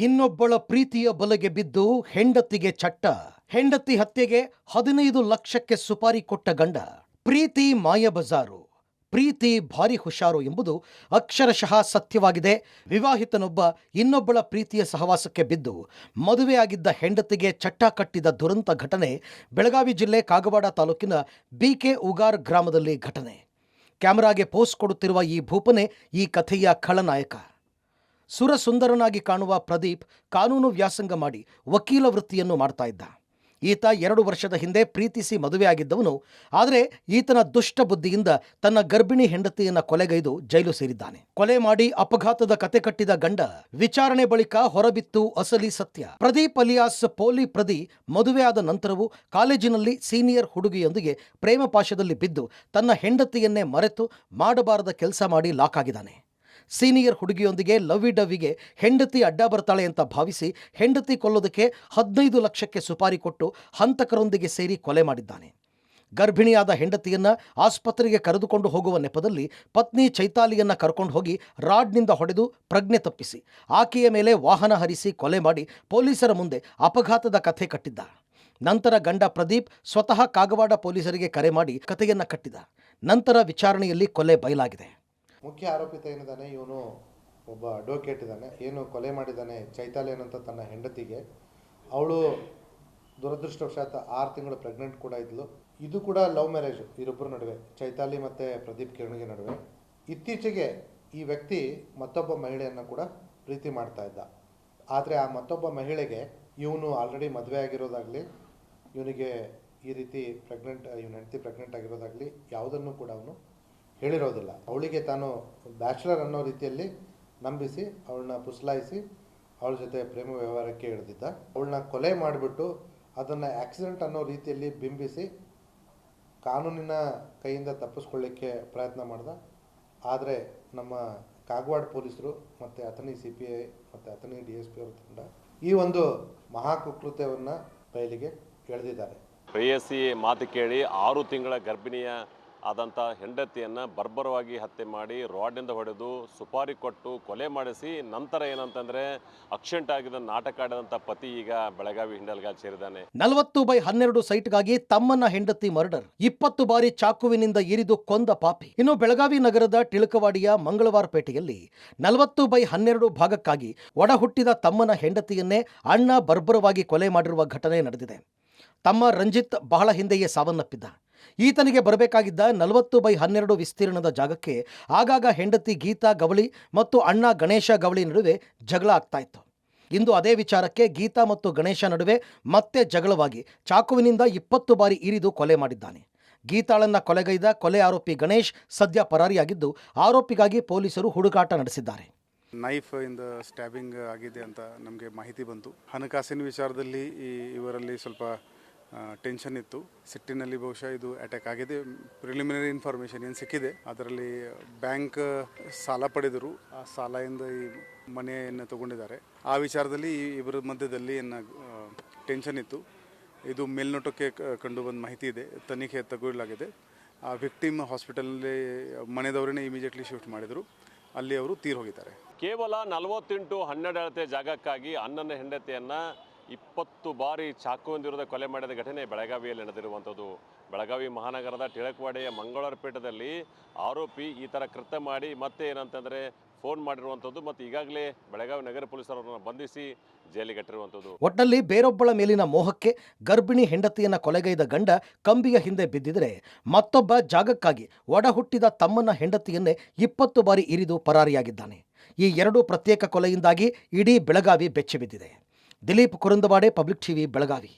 ಇನ್ನೊಬ್ಬಳ ಪ್ರೀತಿಯ ಬಲೆಗೆ ಬಿದ್ದು ಹೆಂಡತಿಗೆ ಚಟ್ಟ. ಹೆಂಡತಿ ಹತ್ಯೆಗೆ 15 ಲಕ್ಷಕ್ಕೆ ಸುಪಾರಿ ಕೊಟ್ಟ ಗಂಡ. ಪ್ರೀತಿ ಮಾಯಬಜಾರು, ಪ್ರೀತಿ ಭಾರಿ ಹುಷಾರು ಎಂಬುದು ಅಕ್ಷರಶಃ ಸತ್ಯವಾಗಿದೆ. ವಿವಾಹಿತನೊಬ್ಬ ಇನ್ನೊಬ್ಬಳ ಪ್ರೀತಿಯ ಸಹವಾಸಕ್ಕೆ ಬಿದ್ದು ಮದುವೆಯಾಗಿದ್ದ ಹೆಂಡತಿಗೆ ಚಟ್ಟ ಕಟ್ಟಿದ ದುರಂತ ಘಟನೆ ಬೆಳಗಾವಿ ಜಿಲ್ಲೆ ಕಾಗವಾಡ ತಾಲೂಕಿನ ಬಿಕೆ ಉಗಾರ್ ಗ್ರಾಮದಲ್ಲಿ ಘಟನೆ. ಕ್ಯಾಮೆರಾಗೆ ಪೋಸ್ ಕೊಡುತ್ತಿರುವ ಈ ಭೂಪನೆ ಈ ಕಥೆಯ ಖಳನಾಯಕ. ಸುರಸುಂದರನಾಗಿ ಕಾಣುವ ಪ್ರದೀಪ್ ಕಾನೂನು ವ್ಯಾಸಂಗ ಮಾಡಿ ವಕೀಲ ವೃತ್ತಿಯನ್ನು ಮಾಡ್ತಾ ಇದ್ದ. ಈತ 2 ವರ್ಷದ ಹಿಂದೆ ಪ್ರೀತಿಸಿ ಮದುವೆಯಾಗಿದ್ದವನು. ಆದರೆ ಈತನ ದುಷ್ಟ ಬುದ್ಧಿಯಿಂದ ತನ್ನ ಗರ್ಭಿಣಿ ಹೆಂಡತಿಯನ್ನು ಕೊಲೆಗೈದು ಜೈಲು ಸೇರಿದ್ದಾನೆ. ಕೊಲೆ ಮಾಡಿ ಅಪಘಾತದ ಕತೆ ಕಟ್ಟಿದ ಗಂಡ ವಿಚಾರಣೆ ಬಳಿಕ ಹೊರಬಿತ್ತು ಅಸಲಿ ಸತ್ಯ. ಪ್ರದೀಪ್ ಅಲಿಯಾಸ್ ಪೋಲಿ ಪ್ರದಿ ಮದುವೆಯಾದ ನಂತರವೂ ಕಾಲೇಜಿನಲ್ಲಿ ಸೀನಿಯರ್ ಹುಡುಗಿಯೊಂದಿಗೆ ಪ್ರೇಮ ಪಾಶದಲ್ಲಿ ಬಿದ್ದು ತನ್ನ ಹೆಂಡತಿಯನ್ನೇ ಮರೆತು ಮಾಡಬಾರದ ಕೆಲಸ ಮಾಡಿ ಲಾಕ್ ಆಗಿದ್ದಾನೆ. ಸೀನಿಯರ್ ಹುಡುಗಿಯೊಂದಿಗೆ ಲವ್ವಿ ಡವ್ವಿಗೆ ಹೆಂಡತಿ ಅಡ್ಡ ಬರ್ತಾಳೆ ಅಂತ ಭಾವಿಸಿ ಹೆಂಡತಿ ಕೊಲ್ಲೋದಕ್ಕೆ 15 ಲಕ್ಷಕ್ಕೆ ಸುಪಾರಿ ಕೊಟ್ಟು ಹಂತಕರೊಂದಿಗೆ ಸೇರಿ ಕೊಲೆ ಮಾಡಿದ್ದಾನೆ. ಗರ್ಭಿಣಿಯಾದ ಹೆಂಡತಿಯನ್ನ ಆಸ್ಪತ್ರೆಗೆ ಕರೆದುಕೊಂಡು ಹೋಗುವ ನೆಪದಲ್ಲಿ ಪತ್ನಿ ಚೈತಾಲಿಯನ್ನ ಕರ್ಕೊಂಡು ಹೋಗಿ ರಾಡ್ನಿಂದ ಹೊಡೆದು ಪ್ರಜ್ಞೆ ತಪ್ಪಿಸಿ ಆಕೆಯ ಮೇಲೆ ವಾಹನ ಹರಿಸಿ ಕೊಲೆ ಮಾಡಿ ಪೊಲೀಸರ ಮುಂದೆ ಅಪಘಾತದ ಕಥೆ ಕಟ್ಟಿದ್ದ. ನಂತರ ಗಂಡ ಪ್ರದೀಪ್ ಸ್ವತಃ ಕಾಗವಾಡ ಪೊಲೀಸರಿಗೆ ಕರೆ ಮಾಡಿ ಕಥೆಯನ್ನ ಕಟ್ಟಿದ. ನಂತರ ವಿಚಾರಣೆಯಲ್ಲಿ ಕೊಲೆ ಬಯಲಾಗಿದೆ. ಮುಖ್ಯ ಆರೋಪಿತ ಏನಿದ್ದಾನೆ, ಇವನು ಒಬ್ಬ ಅಡ್ವೊಕೇಟ್ ಇದ್ದಾನೆ. ಏನು ಕೊಲೆ ಮಾಡಿದ್ದಾನೆ ಚೈತಾಲಿ ಅನ್ನೋಂಥ ತನ್ನ ಹೆಂಡತಿಗೆ. ಅವಳು ದುರದೃಷ್ಟವಶಾತ್ 6 ತಿಂಗಳು ಪ್ರೆಗ್ನೆಂಟ್ ಕೂಡ ಇದ್ಲು. ಇದು ಕೂಡ ಲವ್ ಮ್ಯಾರೇಜ್ ಇವರಿಬ್ಬರ ನಡುವೆ, ಚೈತಾಲಿ ಮತ್ತು ಪ್ರದೀಪ್ ಕಿರಣಿಗೆ ನಡುವೆ. ಇತ್ತೀಚೆಗೆ ಈ ವ್ಯಕ್ತಿ ಮತ್ತೊಬ್ಬ ಮಹಿಳೆಯನ್ನು ಕೂಡ ಪ್ರೀತಿ ಮಾಡ್ತಾ ಇದ್ದ. ಆದರೆ ಆ ಮತ್ತೊಬ್ಬ ಮಹಿಳೆಗೆ ಇವನು ಆಲ್ರೆಡಿ ಮದುವೆ ಆಗಿರೋದಾಗಲಿ, ಇವನಿಗೆ ಈ ರೀತಿ ಇವನ ಹೆಂಡತಿ ಪ್ರೆಗ್ನೆಂಟ್ ಆಗಿರೋದಾಗಲಿ ಯಾವುದನ್ನು ಕೂಡ ಅವನು ಹೇಳಿರೋದಿಲ್ಲ. ಅವಳಿಗೆ ತಾನು ಬ್ಯಾಚುಲರ್ ಅನ್ನೋ ರೀತಿಯಲ್ಲಿ ನಂಬಿಸಿ ಅವಳನ್ನ ಪುಸಲಾಯಿಸಿ ಅವಳ ಜೊತೆ ಪ್ರೇಮ ವ್ಯವಹಾರಕ್ಕೆ ಹಿಡಿದಿದ್ದ. ಅವಳನ್ನ ಕೊಲೆ ಮಾಡಿಬಿಟ್ಟು ಅದನ್ನು ಆಕ್ಸಿಡೆಂಟ್ ಅನ್ನೋ ರೀತಿಯಲ್ಲಿ ಬಿಂಬಿಸಿ ಕಾನೂನಿನ ಕೈಯಿಂದ ತಪ್ಪಿಸ್ಕೊಳ್ಳಿಕ್ಕೆ ಪ್ರಯತ್ನ ಮಾಡ್ದ. ಆದರೆ ನಮ್ಮ ಕಾಗವಾಡ ಪೊಲೀಸರು ಮತ್ತು ಅಥಣಿ CPI ಮತ್ತು ಅಥಣಿ DSP ಅವರ ತಂಡ ಈ ಒಂದು ಮಹಾಕೃತ್ಯವನ್ನು ಬಯಲಿಗೆ ಎಳೆದಿದ್ದಾರೆ. ಪ್ರೇಯಸಿ ಮಾತು ಕೇಳಿ 6 ತಿಂಗಳ ಗರ್ಭಿಣಿಯ ಆದಂಥ ಹೆಂಡತಿಯನ್ನು ಬರ್ಬರವಾಗಿ ಹತ್ಯೆ ಮಾಡಿ ರಾಡ್ನಿಂದ ಹೊಡೆದು ಸುಪಾರಿ ಕೊಟ್ಟು ಕೊಲೆ ಮಾಡಿಸಿ ನಂತರ ಏನಂತಂದರೆ ಆಕ್ಸಿಡೆಂಟ್ ಆಗಿದ್ದ ನಾಟಕ ಆಡಿದಂಥ ಪತಿ ಈಗ ಬೆಳಗಾವಿ ಹಿಂಡಲ್ಗಾಲ್ ಸೇರಿದ್ದಾನೆ. 40/12 ಸೈಟ್ಗಾಗಿ ತಮ್ಮನ್ನ ಹೆಂಡತಿ ಮರ್ಡರ್, 20 ಬಾರಿ ಚಾಕುವಿನಿಂದ ಇರಿದು ಕೊಂದ ಪಾಪಿ. ಇನ್ನು ಬೆಳಗಾವಿ ನಗರದ ಟಿಳಕವಾಡಿಯ ಮಂಗಳವಾರಪೇಟೆಯಲ್ಲಿ 40/12 ಭಾಗಕ್ಕಾಗಿ ಒಡಹುಟ್ಟಿದ ತಮ್ಮನ ಹೆಂಡತಿಯನ್ನೇ ಅಣ್ಣ ಬರ್ಬರವಾಗಿ ಕೊಲೆ ಮಾಡಿರುವ ಘಟನೆ ನಡೆದಿದೆ. ತಮ್ಮ ರಂಜಿತ್ ಬಹಳ ಹಿಂದೆಯೇ ಸಾವನ್ನಪ್ಪಿದ್ದ. ಈತನಿಗೆ ಬರಬೇಕಾಗಿದ್ದ 40/12 ವಿಸ್ತೀರ್ಣದ ಜಾಗಕ್ಕೆ ಆಗಾಗ ಹೆಂಡತಿ ಗೀತಾ ಗವಳಿ ಮತ್ತು ಅಣ್ಣ ಗಣೇಶ ಗವಳಿ ನಡುವೆ ಜಗಳ ಆಗ್ತಾ ಇತ್ತು. ಇಂದು ಅದೇ ವಿಚಾರಕ್ಕೆ ಗೀತಾ ಮತ್ತು ಗಣೇಶ ನಡುವೆ ಮತ್ತೆ ಜಗಳವಾಗಿ ಚಾಕುವಿನಿಂದ 20 ಬಾರಿ ಇರಿದು ಕೊಲೆ ಮಾಡಿದ್ದಾನೆ. ಗೀತಾಳನ್ನ ಕೊಲೆಗೈದ ಕೊಲೆ ಆರೋಪಿ ಗಣೇಶ್ ಸದ್ಯ ಪರಾರಿಯಾಗಿದ್ದು ಆರೋಪಿಗಾಗಿ ಪೊಲೀಸರು ಹುಡುಕಾಟ ನಡೆಸಿದ್ದಾರೆ. ನೈಫ್ ಇಂದ ಸ್ಟ್ಯಾಬಿಂಗ್ ಆಗಿದೆ ಅಂತ ನಮಗೆ ಮಾಹಿತಿ ಬಂತು. ಹಣಕಾಸಿನ ವಿಚಾರದಲ್ಲಿ ಇವರಲ್ಲಿ ಸ್ವಲ್ಪ ಟೆನ್ಷನ್ ಇತ್ತು. ಸಿಟ್ಟಿನಲ್ಲಿ ಬಹುಶಃ ಇದು ಅಟ್ಯಾಕ್ ಆಗಿದೆ. ಪ್ರಿಲಿಮಿನರಿ ಇನ್ಫಾರ್ಮೇಷನ್ ಏನು ಸಿಕ್ಕಿದೆ, ಅದರಲ್ಲಿ ಬ್ಯಾಂಕ್ ಸಾಲ ಪಡೆದರು, ಆ ಸಾಲದಿಂದ ಈ ಮನೆಯನ್ನು ತಗೊಂಡಿದ್ದಾರೆ. ಆ ವಿಚಾರದಲ್ಲಿ ಇವರ ಮಧ್ಯದಲ್ಲಿ ಏನು ಟೆನ್ಷನ್ ಇತ್ತು. ಇದು ಮೇಲ್ನೋಟಕ್ಕೆ ಕಂಡು ಬಂದ ಮಾಹಿತಿ ಇದೆ, ತನಿಖೆ ತಗೊಳ್ಳಲಾಗಿದೆ. ಆ ವಿಕ್ಟಿಮ್ ಹಾಸ್ಪಿಟಲ್ನಲ್ಲಿ ಮನೆದವರನ್ನೇ ಇಮಿಡಿಯೇಟ್ಲಿ ಶಿಫ್ಟ್ ಮಾಡಿದರು. ಅಲ್ಲಿ ಅವರು ತೀರ್ ಹೋಗಿದ್ದಾರೆ. ಕೇವಲ 40x12 ಅಳತೆ ಜಾಗಕ್ಕಾಗಿ ಅಣ್ಣನ ಹೆಂಡತಿಯನ್ನು 20 ಬಾರಿ ಚಾಕುವಿನಿಂದ ಕೊಲೆ ಮಾಡಿದ ಘಟನೆ ಬೆಳಗಾವಿಯಲ್ಲಿ ನಡೆದಿರುವಂಥದ್ದು. ಬೆಳಗಾವಿ ಮಹಾನಗರದ ಟಿಳಕವಾಡಿಯ ಮಂಗಳವಾರಪೇಟದಲ್ಲಿ ಆರೋಪಿ ಈ ಥರ ಕೃತ್ಯ ಮಾಡಿ ಮತ್ತೆ ಏನಂತಂದರೆ ಫೋನ್ ಮಾಡಿರುವಂಥದ್ದು ಮತ್ತು ಈಗಾಗಲೇ ಬೆಳಗಾವಿ ನಗರ ಪೊಲೀಸರನ್ನು ಬಂಧಿಸಿ ಜೈಲಿಗೆ ಕಟ್ಟಿರುವಂಥದ್ದು. ಒಟ್ಟಲ್ಲಿ ಬೇರೊಬ್ಬಳ ಮೇಲಿನ ಮೋಹಕ್ಕೆ ಗರ್ಭಿಣಿ ಹೆಂಡತಿಯನ್ನ ಕೊಲೆಗೈದ ಗಂಡ ಕಂಬಿಯ ಹಿಂದೆ ಬಿದ್ದಿದ್ರೆ ಮತ್ತೊಬ್ಬ ಜಾಗಕ್ಕಾಗಿ ಒಡಹುಟ್ಟಿದ ತಮ್ಮನ ಹೆಂಡತಿಯನ್ನೇ 20 ಬಾರಿ ಇರಿದು ಪರಾರಿಯಾಗಿದ್ದಾನೆ. ಈ 2 ಪ್ರತ್ಯೇಕ ಕೊಲೆಯಿಂದಾಗಿ ಇಡೀ ಬೆಳಗಾವಿ ಬೆಚ್ಚಿ ಬಿದ್ದಿದೆ. Dilip Kurundawade, public TV, Belagavi.